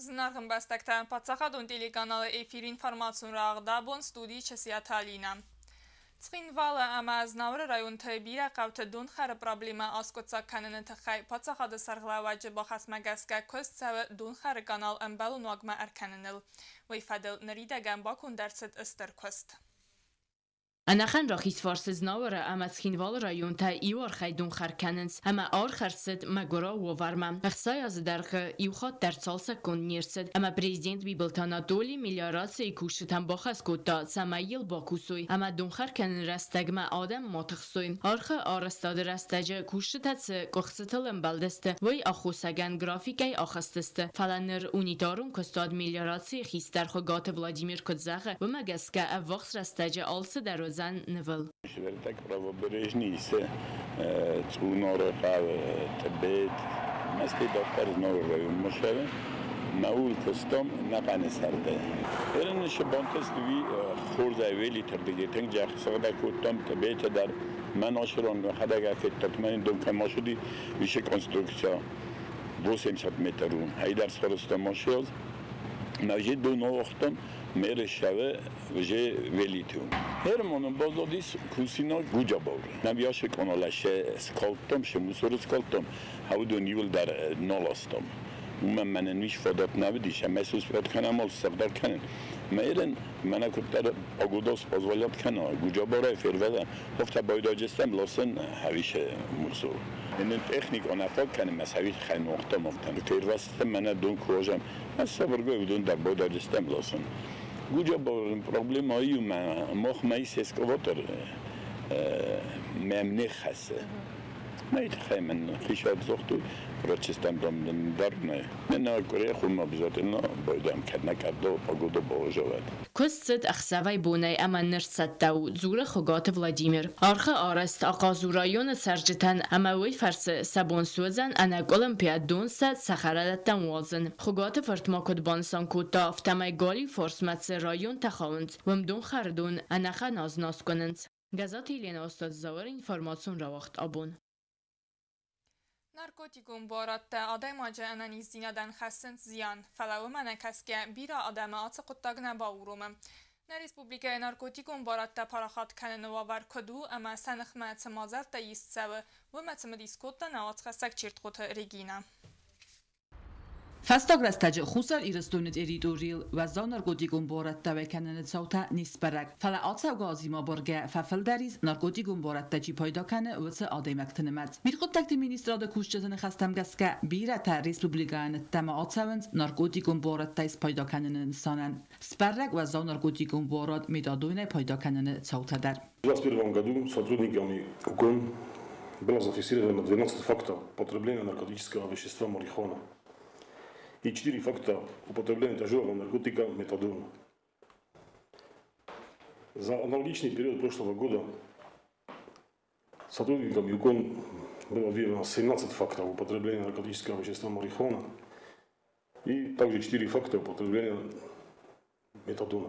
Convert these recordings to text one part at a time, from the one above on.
Znarhım bəstəkdən Patsaqadun telekanalı efir informasyonu rağda bon studi çəsiyatalina. Цхинвала ама знавр район Табира қавта дун хар проблема аскоца канын тхай Patsaqadı sarğlavaçı baxasmagaska көстсәве дун хар канал амбалу ногма арканыныл. Вайфадыл наридаган бакун дарсет истер көст. Анахен рахис фарсыз навара ама цхинвал район та ивар хайдун харканенс ама ар харсет магора و ورمم اخصای از درخ ایوخات در سالسا کن نیرسد اما پریزیدنت بیبلتانا دولی میلیارات سی کوشتن باخس کتا سمایل باکوسوی اما دون خرکنن رستگما آدم ماتخسوی آرخ آرستاد رستجه کوشتت کخستلن بلدسته وی آخوسگن گرافیکی آخستسته فلنر اونیتارون کستاد میلیارات سی خیسترخو گات ولادیمیر کدزاغه و مگسکه اوخس رستجه آلس در زن نول. Tak pravobrežní se Cunora, Tibet, mesti doktor znovu Moševe, Maul Kostom naqane sarde. Erin şabantas divi xorza veli terdege teng jax sada kotam Tibet dar manashron hadaga fettatman donc mashudi vish konstruksiya 200 metrun. Haydar sxorsta mashyoz. Naje do noxtam mere şave ve velitu. Hermonun bozodis kusino gucabor. Naviyaşı konolaşe skaltom, şemusuru skaltom. Havdu nivul dar nolastom. Umman menen viş fadat navidiş. Mesus fiyat kanam ol sabdar kanen. Meren mena kurtar agudos pozvolyat kana. Gucabora ferveda. Hofta boydacestem lasen havişe musur. Enen teknik anafak kanem mesavit khay nokta moftan. Fervastem mena don kojam. Mas sabır gövdun dar boydacestem lasen. Gucabor'un problemi ayı moh mayıs eskavatör memnun xası. Neydi hemen xişat zoxtu proçestem domdan darne. Ben akore xuma bizatına boydam kadna kaddo pagodo bojavat. Köstet axsavay bunay ama nırsat dav zura xogat Vladimir. Arxa arast aqazurayon serjtan ama wy farsı sabon sözan ana olimpiyadon sat saxaralattan wazn. Xogat fartma kodbansan kota aftamay gali forsmat rayon taxawnt. Vamdon xardon ana xanaz nas konent. Gazeti Lena Ostad Zavar informasyon ravaqt abun. Narkotikum boratda adaymaca analiz zinadan xassint ziyan. Falavu manakaske bira adama atı quttagna bavurumum. Na Respublikaya narkotikum boratda paraxat kanını vavar kudu ama sanıx matı mazalt da yistsavi ve matı diskotda naat xassak çirtqutu Regina. Fastagraztaja xusar irastonit eritoril و narkotikum boratta ve kanını sauta nisparak. Fala atsavgazima borga fafildariz narkotikum boratta ci payda kanı ve adaymaktanımat. Mirqottakti ministrada kuşçatını xastamgaska bira ta Respublikanı tama atsavans narkotikum boratta is payda kanını insanan. Sparrak ve narkotikum borat metadone payda kanını sautadar. В 2021 году сотрудниками УКОН было зафиксировано 12 фактов употребления наркотического вещества марихуана и 4 факта употребления тяжелого наркотика метадона. За аналогичный период прошлого года сотрудникам ЮКОН было выявлено 17 фактов употребления наркотического вещества марихуана и также 4 факта употребления метадона.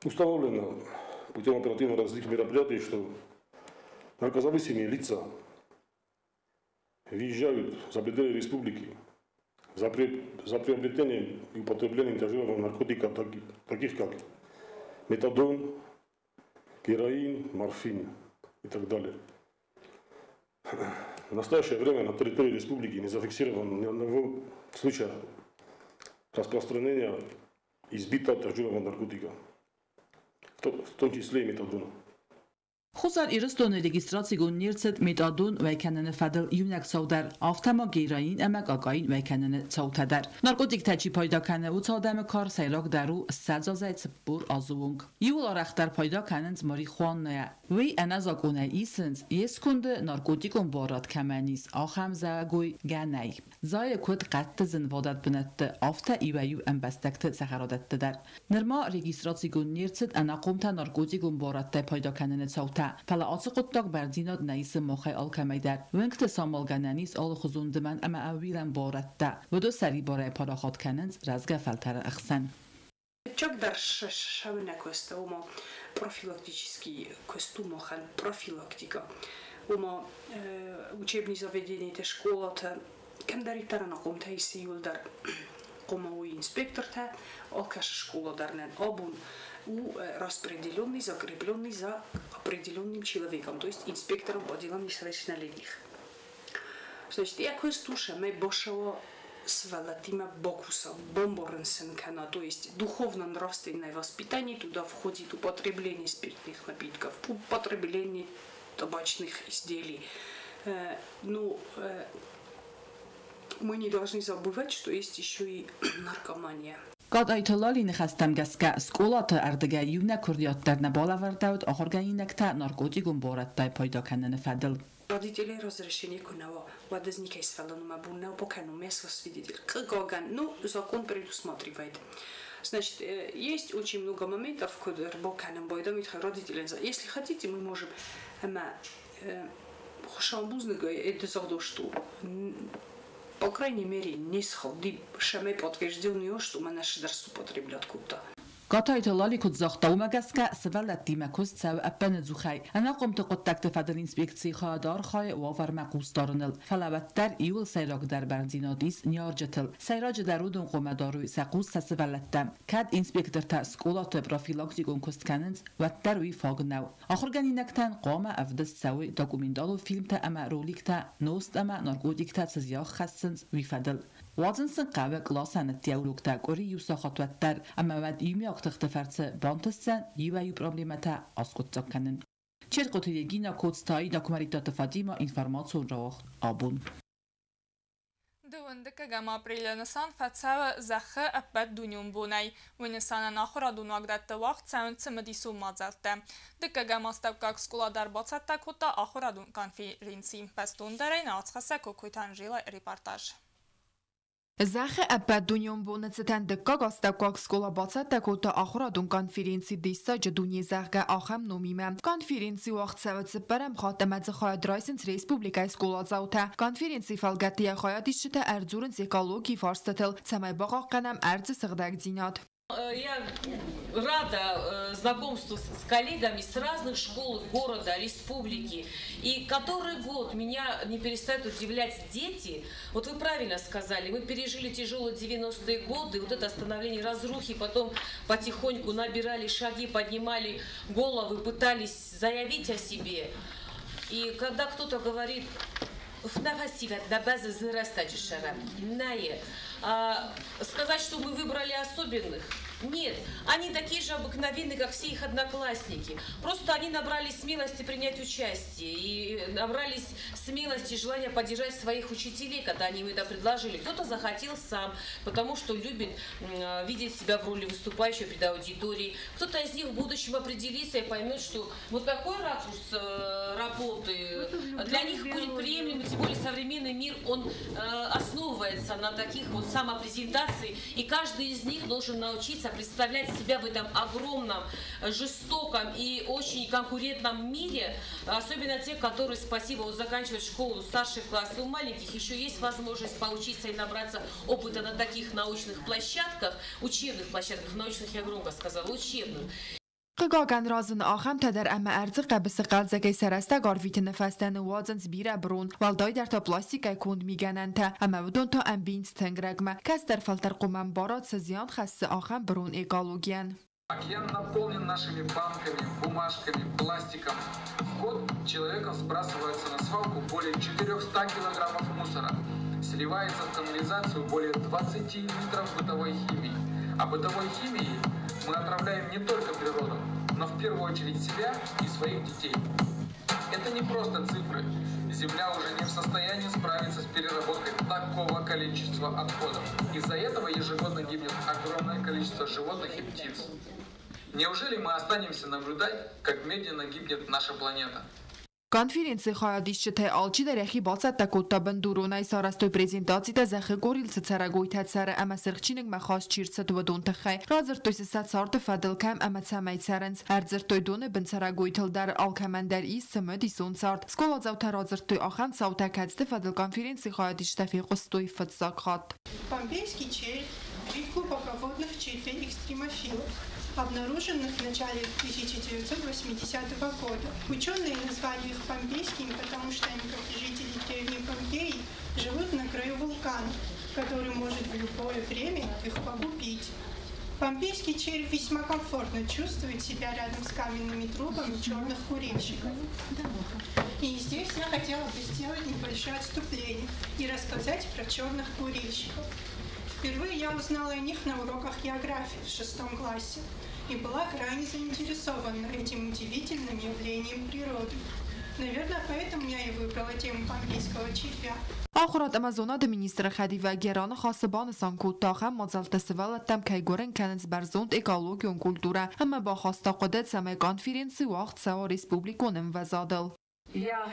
Установлено путем оперативно-различных мероприятий, что наркозависимые лица въезжают за пределы республики за приобретением и употреблением тяжелого наркотика, таких как метадон, героин, морфин и так далее. В настоящее время на территории республики не зафиксировано ни одного случая распространения избита тяжелого наркотика, в том числе и метадона. Xusar iristone registratsigon nirset metadon ve kanını fadıl yunak saudar aftama gerayin emek agayin ve kanını sautadar. Narkotik taçi payda kanı u saudam kar sayrak daru sazazayt bur azuvung. Yul araxtar payda kanınz marihuana ve anazakone isens yeskunde narkotikon borat kamanis axamza goy ganay. Zay kod qattizin vadat binatte afta iwayu embastakte saxaradatdar. Nirma registratsigon nirset anaqomta narkotikon boratta payda kanını sauta فلا آتقطق بردینات نایس مخی آلکمیدر وقت سامالگانانیس آل خزوندمان اما اویران بارده و دو سری برای پراخات کنند رزگه فلتر اخسن. Çok szalone kostumo профилактический костюм профилактика. Ума учебные заведения, те школа, كم داريكترنا قمت هاي سيول دار قوموي инспектор та алкаша школа дарнен обун распределенный, закрепленный за определенным человеком, то есть инспектором по делам несовершеннолетних. Значит, я кое-что мы бошало свалатима бокуса, бомборнсен кана, то есть духовно-нравственное воспитание, туда входит употребление спиртных напитков, употребление табачных изделий. Мы не должны забывать, что есть еще и наркомания. قد ایتالالی نخستم گسکه سکولات اردگه یونه کردیات در نبالا وردود آخرگانی نکته نارکوتیگون بارد تای پیدا کنن فدل. Родители разрешение кунава, ладозника из фаланума бунна, покану место свидетель. Закон предусматривает. Значит, есть очень много моментов, когда боканом бойдам родители. Если хотите, мы можем шамбузныга это за что. По крайней мере, не сходи, шаме подтвержденные, что мы наши дарсу потребляют куда. قطع ایتالالی کد زاخته و مگسکه سوالت دیمکوز سو اپن زوخی انا قمت قد تکت فدر اینسپکسی خادار خای وافر مقوس دارنل فلوت در ایول سیراگ در برنزینادیس نیارجتل سیراج درودون قوم داروی سقوس سوالت دم کد اینسپکتر تا سکولات برافیلاکتیگون کست کننز و دروی فاگ نو آخر گنی نکتن قام افدس سوی داکومندالو فیلم تا اما رولیک تا نوست اما نارکوتیک تا سزیاخ خستنز وی فدل وازنسن قوه گلاسن تیولوک تا گوری یو ساخت در اما ود ایمی اختخت فرسه بانتسن یو یو پروبلیمتا آسکوت زکنن. چه قطعی گینا کودستایی داکوماریتات فادیما اینفرماسیون راخ آبون. Duvundika gama aprilianisan fatsava zaxı əbbət dünyum bunay. Vinisanın axıra dunvaqdatda vaxt səvün cimidi summazatda. Dika gama stavkak skuladar bocatta kutta axıra dun konferensi. Pəs dundarayna açxasa kukuytan jila reportaj. Zaxı əbbət dünyum bunacitən dikka qastavkak skula bocatta kutta axıra dun konferensi disaca dunyi zaxga axam nomime. Konferensi vaxt səvət zibbarəm xatamədzi xayad raysins Respublikay skula zavta. Konferensi falgatiya xayad işçita ərzurun zekologi farstatıl. Səməy bağaq qənəm ərzi sığdag dinat. Я рада знакомству с коллегами с разных школ города, республики. И который год меня не перестают удивлять дети. Вот вы правильно сказали, мы пережили тяжелые 90-е годы, вот это становление разрухи, потом потихоньку набирали шаги, поднимали головы, пытались заявить о себе. И когда кто-то говорит... Сказать, что мы выбрали особенных? Нет, они такие же обыкновенные, как все их одноклассники. Просто они набрались смелости принять участие и набрались смелости и желания поддержать своих учителей, когда они им это предложили. Кто-то захотел сам, потому что любит видеть себя в роли выступающего перед аудиторией. Кто-то из них в будущем определится и поймет, что вот такой ракурс работы для них будет приемлемым, тем более современный мир, он основывается на таких вот самопрезентации, и каждый из них должен научиться представлять себя в этом огромном, жестоком и очень конкурентном мире, особенно те, которые, спасибо, вот заканчивают школу, старших классов, у маленьких еще есть возможность поучиться и набраться опыта на таких научных площадках, учебных площадках, научных я громко сказала, учебных. Qıqagan razın axam tədər əmə ərzi qəbisi qalzəgəy sərəstə qarviti nəfəstəni vazınc birə brun, valday der ta plastikay kund miganəntə, əmə vudun ta əmbinc təngrəgmə, kəs der faltar qumən barat sızyan xəssi axam brun ekologiyan. Океан наполнен нашими банками, бумажками, пластиком. В год человеком сбрасывается на свалку более 400 килограммов мусора. Сливается в канализацию более 20 литров бытовой химии. А бытовой химией мы отравляем не только природу, но в первую очередь себя и своих детей. Это не просто цифры. Земля уже не в состоянии справиться с переработкой такого количества отходов. Из-за этого ежегодно гибнет огромное количество животных и птиц. Неужели мы останемся наблюдать, как медленно гибнет наша планета? Konferensi xayadişçi te alçı da rəxi batsat da kutta bindurunay sarastoy prezentasi da zəxi qorilsi çərəgoy tətsərə əmə sırxçinik məxas çirsit vədun təxəy. Razırtoy sisat sartı fədil kəm əmə çəməy çərəns. Ərzirtoy donu bin çərəgoy tildər alkəməndər is sımı dison sart. Skola zavta razırtoy axam savta kəcdi fədil konferensi xayadişçi təfi qostoy fıtsak xat. Помпейский червь и глубоководных червей экстремофилов, обнаруженных в начале 1980 года. Ученые назвали их помпейскими, потому что они, как и жители деревни Помпеи, живут на краю вулкана. океана, который может в любое время их погубить. Помпейский червь весьма комфортно чувствует себя рядом с каменными трубами черных курильщиков. И здесь я хотела бы сделать небольшое отступление и рассказать про черных курильщиков. Впервые я узнала о них на уроках географии в 6 классе и была крайне заинтересована этим удивительным явлением природы. Наверное, поэтому я и выбрала тему помпейского червя. آخرات امازوناد مینیستر خدی و گران خاصبان سانکو تاخم مازالت سوالتم که گورن کنز برزوند اکالوگیون کلتورا اما با خواستا قدرت سمه конференции وقت سوا республиконом вазадал. Я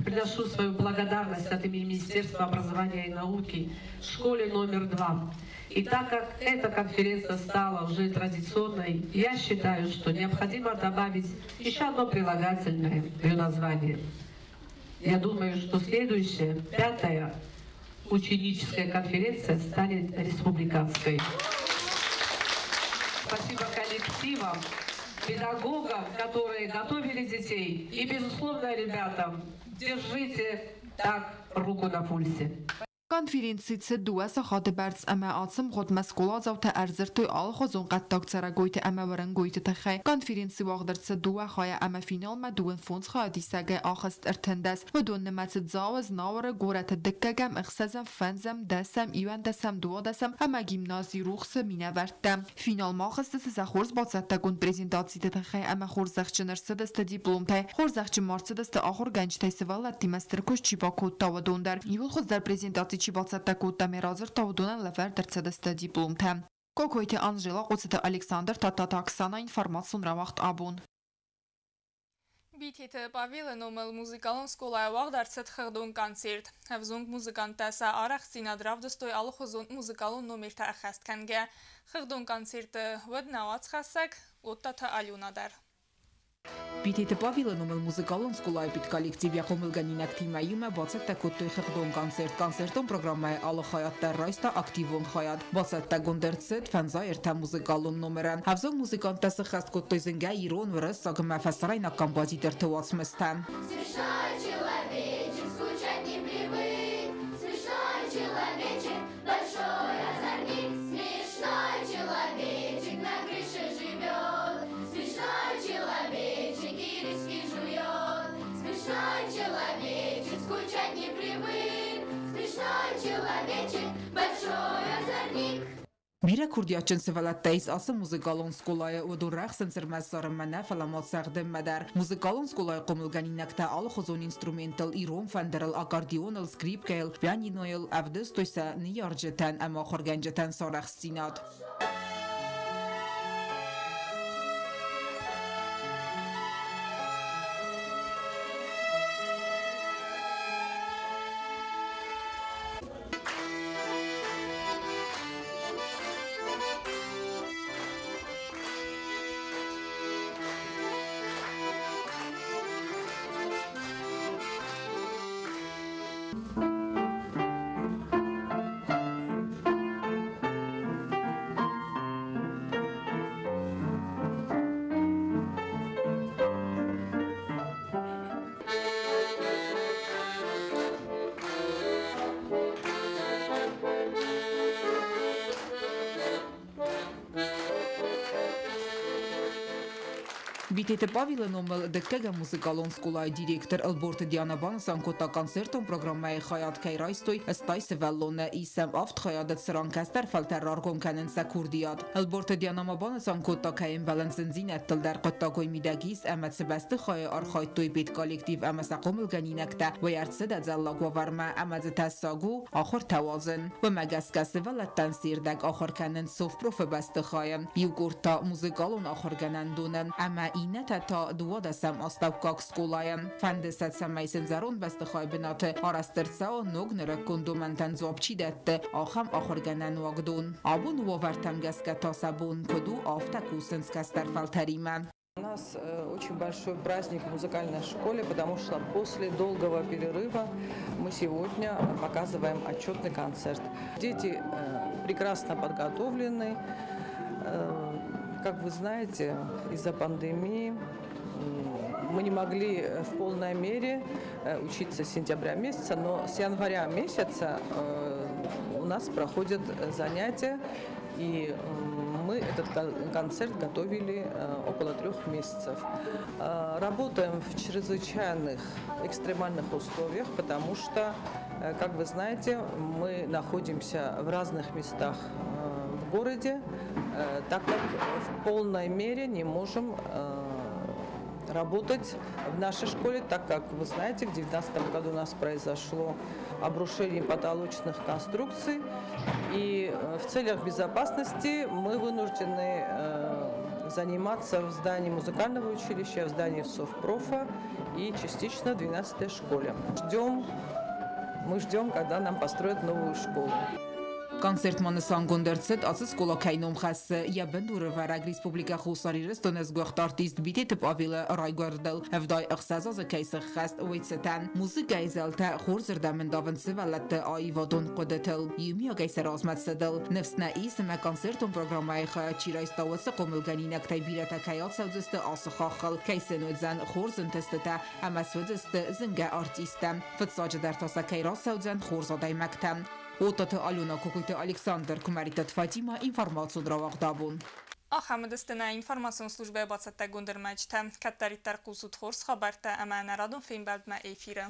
приношу свою благодарность от имени Министерства образования и науки школе номер 2. И так как эта конференция стала уже традиционной, я считаю, что необходимо добавить еще одно прилагательное в ее название. Я думаю, что следующая, 5-я ученическая конференция станет республиканской. Спасибо коллективам, педагогам, которые готовили детей. И, безусловно, ребятам, держите так руку на пульсе. конференции دو ساخت برز اما آسم خود مسئولات زوت ارزرتوی آل خوزون قد تاکتر گویت اما ورن گویت تخی کنفرانسی واقدر دو خواهی اما فینال ما دون فونس خواهی سگه آخست ارتندس و دون نمت زاوز ناور گورت دکگم اخسازم فنزم دستم ایوان دستم دو دستم اما گیمنازی روخس مینه وردم فینال ما خست سخورز با زد تگون پریزنتاسی تخی اما خورزخچ نرسه دست دیپلم تای خورزخچ مارس دست آخر گنج تای سوالت دیمستر کش چی با کود تا و دون در یول خوز در پریزنتاسی چی با تکوت میرازر تا دونن لفر در صدست دیپلم تام. کوکویت آنژلا قصت الکساندر تا تاکسانا اینفورماسیون را وقت آبون. بیت پاویلنومل موزیکالون سکولای وقت در صد خدون کنسرت. هفزونگ موزیکان تاسا آرخ سیناد رفدستوی آلخوزون موزیکالون نومیر تا اخست کنگه. خدون کنسرت ود نوات خسک اوتا تا آلیونا در. Բիթեթը պավիլոնում մուզիկալոն սկոլայի պիտ կոլեկտիվ յախոմիլգանին ակտիմայում է բացատ տակոտոյ խղդոն կոնցերտ կոնցերտոն պրոգրամայ ալը խայատ տերրայստա ակտիվոն խայատ բացատ տագոնդերցետ ֆանզա երթա մուզիկալոն նոմերան հավզոն մուզիկան տասը խաստ կոտոյ զնգա իրոն վրս սագը մաֆասարայն ակամբազիտեր թված մստան Միրը քուրդիաչն սվալատայից ասը մուզիկալոն սկոլայը ու դու ռախսն ծրմասարը մնա ֆալամոտ սաղդեմ մդար մուզիկալոն սկոլայը կոմուլգանինակտա ալ խոզոն ինստրումենտալ իրոն ֆանդերալ ակարդիոնալ սկրիպկել պիանինոյել ավդս տույսա նիարջետան ամա խորգանջետան սորախսինատ Բիտետը պավիլնոմել դկկեգը մուզիկալոն սկոլայի դիրեկտոր Ալբորտը դիանաբանը սանկոտա կոնցերտոն պրոգրամայի խայատ կայրայստոյ ըստայ սվալոնը իսեմ ավտ խայադըտ սրանկաստար ֆալտար ռարգոն կանեն սակուրդիատ Ալբորտը դիանամաբանը սանկոտա կայեն բալանցնձին ատտլ դար կոտագոյ միդագիս ամաց սբաստը խայ արխայտոյ բիտ կոլեկտիվ ամասակոմլ գանինակտա վայարցը դազալլագվավարմա ամաձը տասագու ախոր թավազն վմագասկա սվալատան սիրդակ ախոր կանեն սով պրոֆը բաստը խայը յուգուրտա մուզիկալոն ախոր գանան դունն ամա ինետը تا دو دستم استوکاک سکولایم فندست سمیسن زرون بست خای بناته آرسترسا و نوگ نرکندو منتن زوبچی دت آخم آخرگنن وگدون آبون و ورتم گسکه تا سبون کدو آفتا کوسنس کستر فلتریمه У нас очень большой праздник в музыкальной школе, потому что после долгого перерыва мы сегодня показываем отчетный концерт. Дети прекрасно подготовлены. Как вы знаете, из-за пандемии мы не могли в полной мере учиться с сентября месяца, но с января месяца у нас проходят занятия, и мы этот концерт готовили около 3 месяцев. Работаем в чрезвычайных, экстремальных условиях, потому что, как вы знаете, мы находимся в разных местах в городе, так как в полной мере не можем работать в нашей школе, так как, вы знаете, в 2019 году у нас произошло обрушение потолочных конструкций, и в целях безопасности мы вынуждены заниматься в здании музыкального училища, в здании совпрофа и частично в 12-й школе. Мы ждем, когда нам построят новую школу. Կոնցերտմանը սանգոնդերցետ ասես կոլակայնում խասը յաբնդուրը վարագ Ռեսպուբլիկա խուսարիրս տոնես գողտ արտիստ բիտե տպավիլը ռայգորդել հվդայ ըխսազազը կայսը խաստ ուիցետան մուզիկա իզալտա խորզրդա մնդավնցը վալատը այվադոն կոդետել յումիա կայսը ռազմացդել նվսնա իսը մա կոնցերտում պրոգրամայ խա չիրայստավացը կոմիլգանինակ տայ բիրատա կայած սավձստը ասը խախալ կայսը նոյձան խորզն տստտա ամասվդստը զնգա արտիստը ֆծաջը դարտասա կայրաս սավձան խորզադայ մակտամ Օտատը Ալյոնա Կոկույտը Ալեքսանդր Կումարիտը Ֆատիմա ինֆորմացիա դրավաղդաբուն Ախամդստենա ինֆորմացիոն службе 20 գունդր մաչտա կատարիտար կուսուտ խորս խաբարտա ամանարադուն ֆիլմ բալդմա էֆիրը